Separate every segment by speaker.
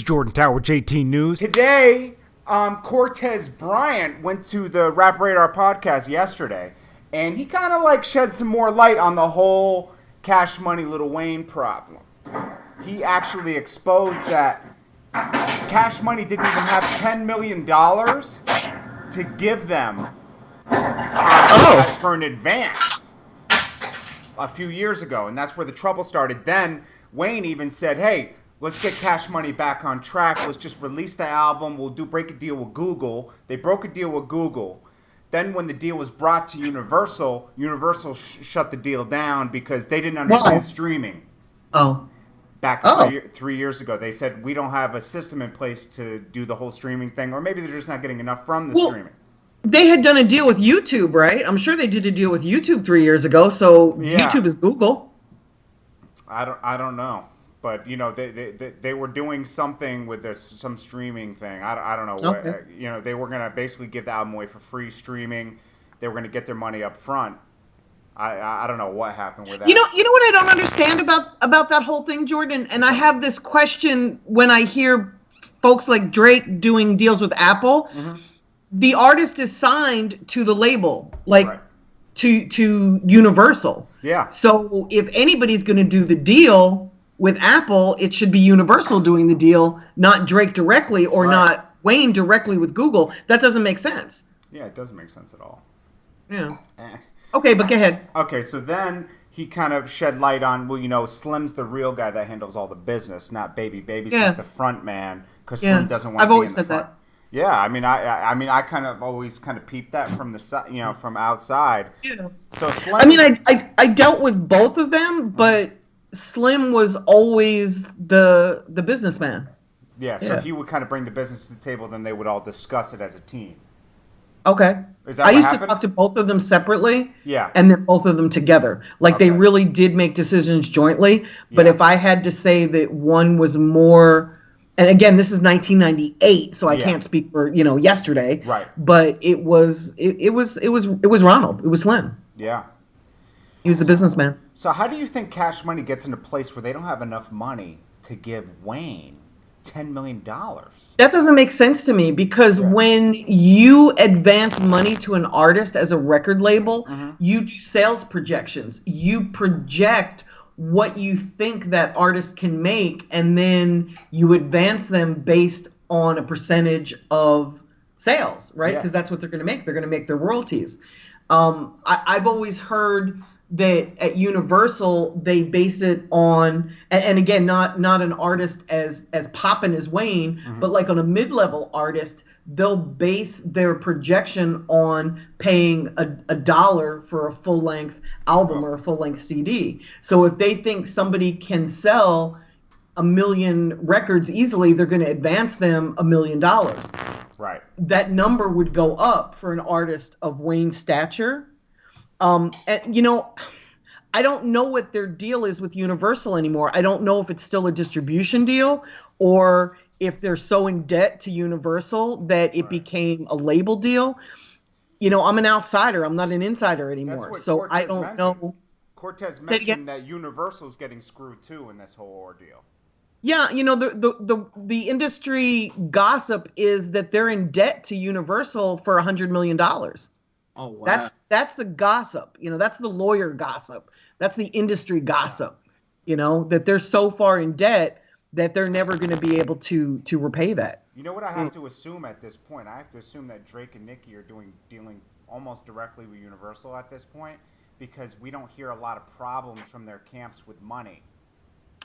Speaker 1: Jordan Tower with JTNEWS.
Speaker 2: Today, Cortez Bryant went to the Rap Radar podcast yesterday, and he kind of like shed some more light on the whole Cash Money Lil Wayne problem. He actually exposed that Cash Money didn't even have $10 million to give them for an advance a few years ago, and that's where the trouble started. Then Wayne even said, hey, let's get Cash Money back on track. Let's just release the album. We'll break a deal with Google. They broke a deal with Google. Then when the deal was brought to Universal, Universal shut the deal down because they didn't understand streaming. Back 3 years ago, they said, we don't have a system in place to do the whole streaming thing, or maybe they're just not getting enough from the streaming.
Speaker 3: They had done a deal with YouTube, right? I'm sure they did a deal with YouTube 3 years ago, so yeah. YouTube is Google.
Speaker 2: I don't know. But, you know, they were doing something with this, some streaming thing. I don't know.
Speaker 3: Okay.
Speaker 2: What, you know, they were going to basically give the album away for free streaming. They were going to get their money up front. I don't know what happened with that.
Speaker 3: You know what I don't understand about that whole thing, Jordan? And I have this question when I hear folks like Drake doing deals with Apple. Mm-hmm. The artist is signed to the label, like right. to Universal.
Speaker 2: Yeah.
Speaker 3: So if anybody's going to do the deal with Apple, it should be Universal doing the deal, not Drake directly or not Wayne directly with Google. That doesn't make sense.
Speaker 2: Yeah, it doesn't make sense at all.
Speaker 3: Yeah. Okay, but go ahead.
Speaker 2: Okay, so then he kind of shed light on, well, you know, Slim's the real guy that handles all the business, not Baby. Baby's just the front man because Slim doesn't want to be in the front. I've always said that. Yeah, I mean, I kind of always kind of peeped that from the side, you know, from outside. Yeah. So Slim.
Speaker 3: I mean, I dealt with both of them, but Slim was always the businessman.
Speaker 2: Yeah, so he would kind of bring the business to the table, then they would all discuss it as a team.
Speaker 3: Okay.
Speaker 2: Is that
Speaker 3: I
Speaker 2: what
Speaker 3: used
Speaker 2: happened?
Speaker 3: to talk to both of them separately.
Speaker 2: Yeah.
Speaker 3: And then both of them together. Like they really did make decisions jointly. But if I had to say that one was more, and again, this is 1998, so I can't speak for, you know, yesterday.
Speaker 2: Right.
Speaker 3: But it was Ronald. It was Slim.
Speaker 2: Yeah.
Speaker 3: He was the businessman.
Speaker 2: So how do you think Cash Money gets in a place where they don't have enough money to give Wayne $10 million?
Speaker 3: That doesn't make sense to me because when you advance money to an artist as a record label, you do sales projections. You project what you think that artist can make, and then you advance them based on a percentage of sales, right? Because that's what they're going to make. They're going to make their royalties. I've always heard that at Universal they base it on, and again, not an artist as poppin' as Wayne, but like on a mid-level artist, they'll base their projection on paying a dollar for a full-length album or a full-length CD. So if they think somebody can sell 1 million records easily, they're going to advance them $1 million.
Speaker 2: Right.
Speaker 3: That number would go up for an artist of Wayne's stature. And you know, I don't know what their deal is with Universal anymore. I don't know if it's still a distribution deal or if they're so in debt to Universal that it became a label deal. You know, I'm an outsider. I'm not an insider anymore. So Cortez I don't know.
Speaker 2: Cortez mentioned that Universal's getting screwed too in this whole ordeal.
Speaker 3: Yeah, you know, the industry gossip is that they're in debt to Universal for $100 million.
Speaker 2: Oh, wow.
Speaker 3: That's the gossip. You know, that's the lawyer gossip. That's the industry gossip. You know, that they're so far in debt that they're never going to be able to repay that.
Speaker 2: You know what I have to assume at this point? I have to assume that Drake and Nicki are dealing almost directly with Universal at this point because we don't hear a lot of problems from their camps with money.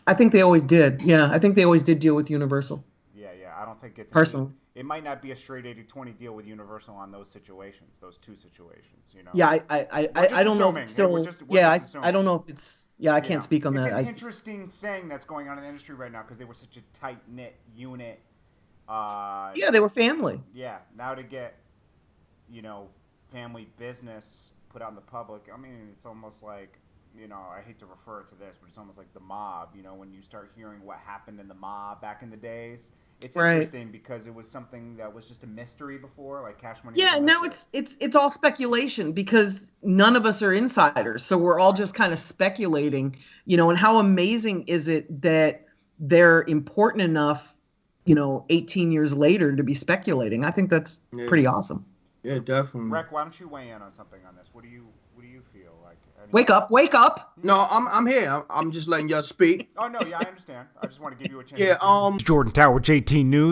Speaker 3: I think they always did. Yeah, I think they always did deal with Universal.
Speaker 2: Yeah. I don't think it's
Speaker 3: personally.
Speaker 2: It might not be a straight 80-20 deal with Universal on those situations, those two situations, you know.
Speaker 3: Yeah, I don't know. Still, I don't know if it's. Yeah, I can't speak on that.
Speaker 2: It's an interesting thing that's going on in the industry right now because they were such a tight knit unit.
Speaker 3: Yeah, they were family.
Speaker 2: Yeah, now to get, you know, family business put out in the public. I mean, it's almost like, you know, I hate to refer to this, but it's almost like the mob. You know, when you start hearing what happened in the mob back in the days. It's interesting because it was something that was just a mystery before, like Cash Money.
Speaker 3: Yeah, now it's all speculation because none of us are insiders, so we're all just kind of speculating, you know. And how amazing is it that they're important enough 18 years later to be speculating. I think that's pretty awesome.
Speaker 1: Yeah, definitely.
Speaker 2: Rec, why don't you weigh in on something on this? What do you feel like?
Speaker 3: Wake up.
Speaker 1: No, I'm here. I'm just letting y'all speak.
Speaker 2: Oh no, yeah, I understand. I just want to give you a chance.
Speaker 1: Yeah,
Speaker 2: to speak.
Speaker 4: Jordan Tower, JTNEWS.